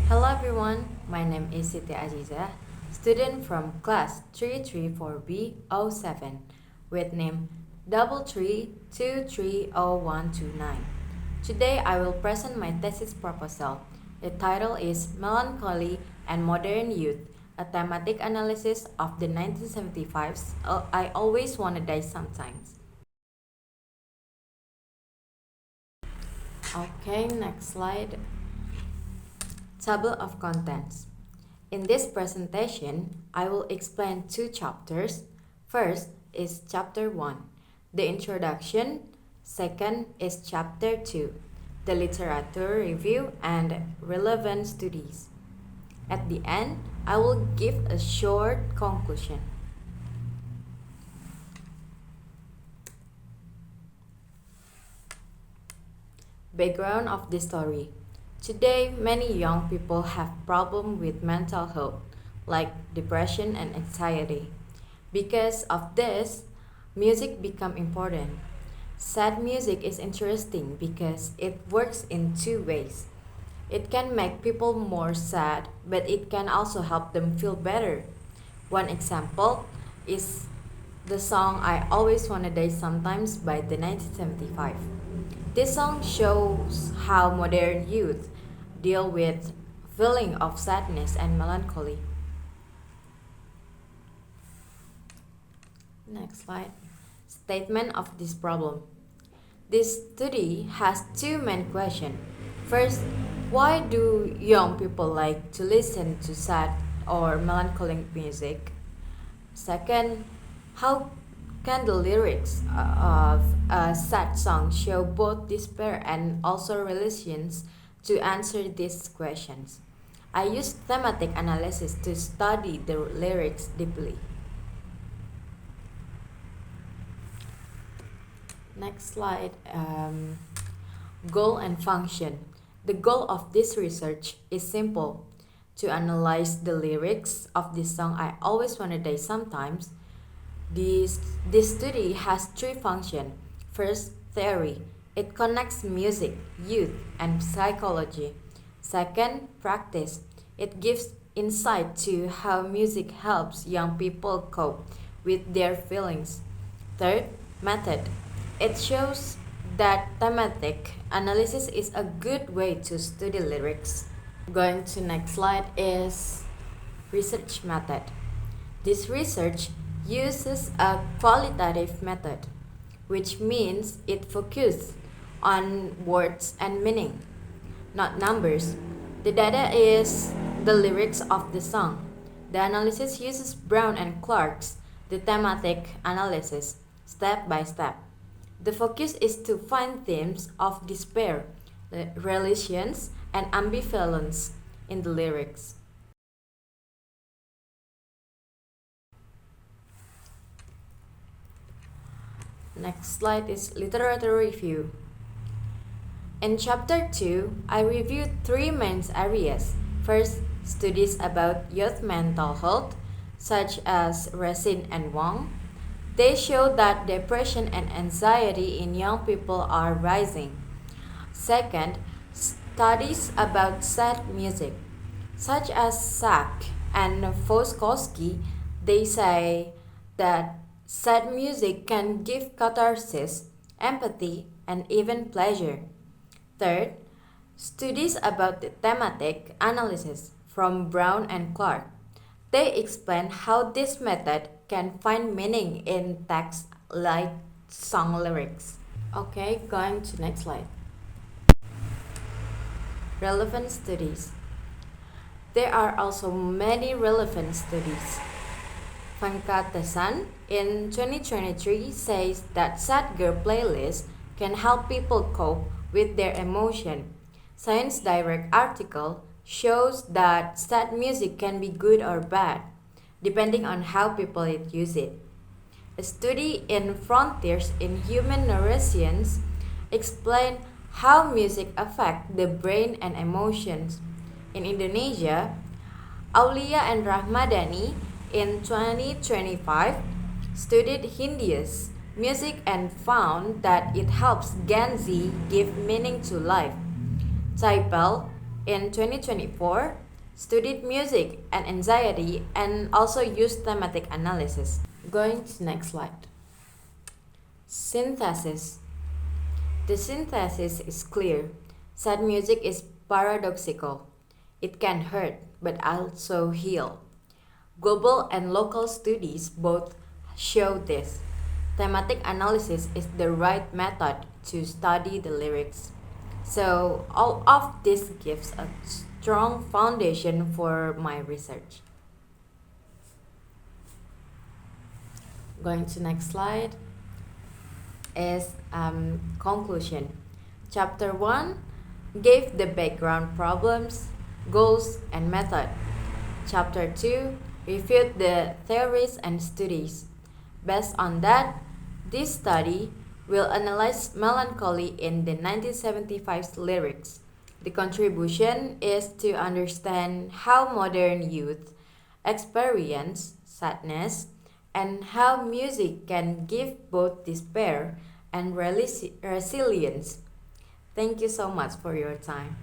Hello everyone, my name is Siti Aziza, student from class 334B07 with name 33230129. Today I will present my thesis proposal. The title is Melancholy and Modern Youth, a thematic analysis of the 1975's I Always Wanna Die Sometimes. Okay, next slide. Table of contents. In this presentation, I will explain two chapters. First is chapter 1, the introduction. Second is chapter 2, the literature review and relevant studies. At the end, I will give a short conclusion. Background of the story. Today, many young people have problems with mental health, like depression and anxiety. Because of this, music become important. Sad music is interesting because it works in two ways. It can make people more sad, but it can also help them feel better. One example is the song I Always Wanna Die Sometimes by the 1975. This song shows how modern youth deal with feeling of sadness and melancholy. Next slide. Statement of this problem. This study has two main questions. First, why do young people like to listen to sad or melancholic music? Second, how can the lyrics of a sad song show both despair and also resilience? To answer these questions, I used thematic analysis to study the lyrics deeply. Next slide. Goal and function. The goal of this research is simple: to analyze the lyrics of this song I Always Wanna Die Sometimes. This study has three functions. First, theory. It connects music, youth, and psychology. Second, practice. It gives insight to how music helps young people cope with their feelings. Third, method. It shows that thematic analysis is a good way to study lyrics. Going to next slide is research method. This research uses a qualitative method, which means it focuses on words and meaning, not numbers. The data is the lyrics of the song. The analysis uses Brown and Clark's the thematic analysis, step by step. The focus is to find themes of despair, relations, and ambivalence in the lyrics. Next slide is literature review. In chapter 2, I reviewed three main areas. First, studies about youth mental health, such as Racine and Wang. They show that depression and anxiety in young people are rising. Second, studies about sad music, such as Sack and Foskowski. They say that sad music can give catharsis, empathy, and even pleasure. Third, studies about the thematic analysis from Brown and Clark. They explain how this method can find meaning in text like song lyrics. Okay, going to next slide. Relevant studies. There are also many relevant studies. Venkatesan in 2023 says that sad girl playlist can help people cope with their emotion. Science Direct article shows that sad music can be good or bad, depending on how people use it. A study in Frontiers in Human Neuroscience explains how music affects the brain and emotions. In Indonesia, Aulia and Rahmadani in 2025 studied Hindi's music and found that it helps Gen Z give meaning to life. Taipel in 2024 studied music and anxiety and also used thematic analysis. Going to next slide. Synthesis. The synthesis is clear. Sad music is paradoxical. It can hurt, but also heal. Global and local studies both show this. Thematic analysis is the right method to study the lyrics. So, all of this gives a strong foundation for my research. Going to next slide is conclusion. Chapter 1 gave the background problems, goals, and method. Chapter 2 reviewed the theories and studies. Based on that, this study will analyze melancholy in the 1975 lyrics. The contribution is to understand how modern youth experience sadness and how music can give both despair and resilience. Thank you so much for your time.